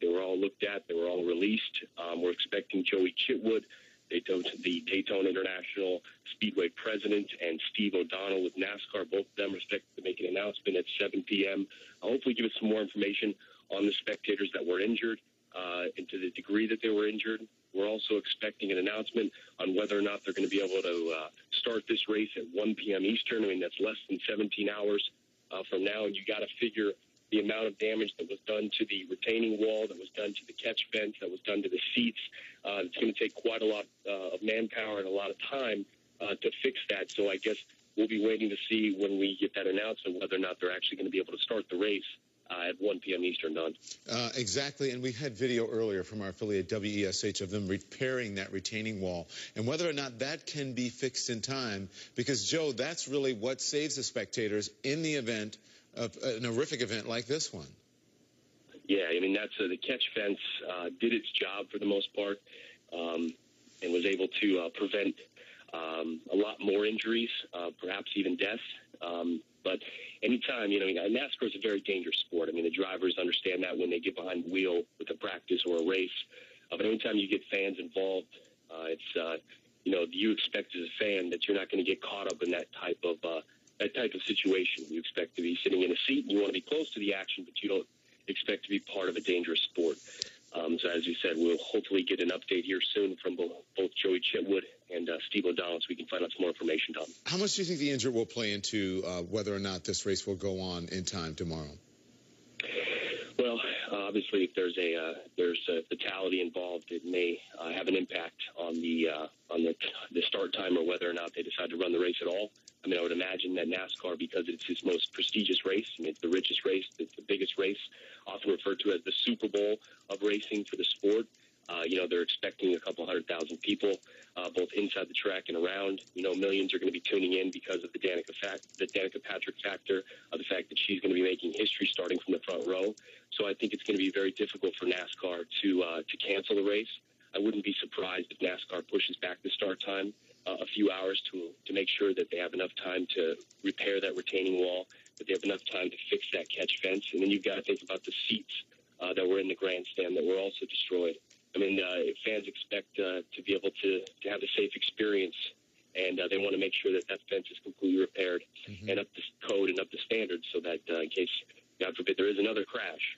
They were all looked at. They were all released. We're expecting Joey Chitwood, the Daytona International Speedway president, and Steve O'Donnell with NASCAR. Both of them are expected to make an announcement at 7 p.m. Hopefully give us some more information on the spectators that were injured and to the degree that they were injured. We're also expecting an announcement on whether or not they're going to be able to start this race at 1 p.m. Eastern. I mean, that's less than 17 hours from now, and you got to figure the amount of damage that was done to the retaining wall, that was done to the catch fence, that was done to the seats. It's going to take quite a lot of manpower and a lot of time to fix that. So I guess we'll be waiting to see when we get that announcement whether or not they're actually going to be able to start the race at 1 p.m. Eastern, Don. Exactly, and we had video earlier from our affiliate WESH of them repairing that retaining wall, and whether or not that can be fixed in time, because, Joe, that's really what saves the spectators in the event of an horrific event like this one. Yeah, I mean, that's the catch fence did its job for the most part and was able to prevent a lot more injuries, perhaps even deaths. But anytime, NASCAR is a very dangerous sport. I mean, the drivers understand that when they get behind the wheel with a practice or a race. But anytime you get fans involved, you expect as a fan that you're not going to get caught up in that type of situation. You expect to be sitting in a seat and you want to be close to the action, but you don't expect to be part of a dangerous sport. So as you said, we'll hopefully get an update here soon from both Joey Chitwood and Steve O'Donnell so we can find out some more information, Tom. How much do you think the injury will play into whether or not this race will go on in time tomorrow? Well, obviously, if there's a fatality involved, it may have an impact on the start time or whether or not they decide to run the race at all. I mean, I would imagine that NASCAR, because it's its most prestigious race, and it's the richest race, it's the biggest race, often referred to as the Super Bowl of racing for the sport. They're expecting a couple 100,000 people, both inside the track and around. Millions are going to be tuning in because of the Danica Patrick factor, the fact that she's going to be making history starting from the front row. So I think it's going to be very difficult for NASCAR to cancel the race. I wouldn't be surprised if NASCAR pushes back the start time a few hours to make sure that they have enough time to repair that retaining wall, that they have enough time to fix that catch fence. And then you've got to think about the seats that were in the grandstand that were also destroyed. I mean, fans expect to be able to have a safe experience, and they want to make sure that fence is completely repaired and up to code and up to standards so that in case, God forbid, there is another crash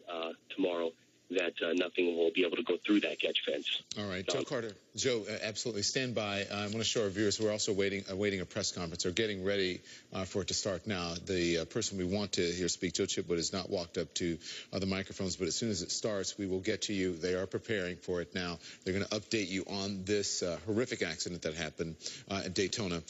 tomorrow, that nothing will be able to go through that catch fence. All right, Joe Carter. Joe, absolutely. Stand by. I want to show our viewers we're also awaiting a press conference or getting ready for it to start now. The person we want to hear speak, Joe Chitwood, has not walked up to the microphones, but as soon as it starts, we will get to you. They are preparing for it now. They're going to update you on this horrific accident that happened at Daytona.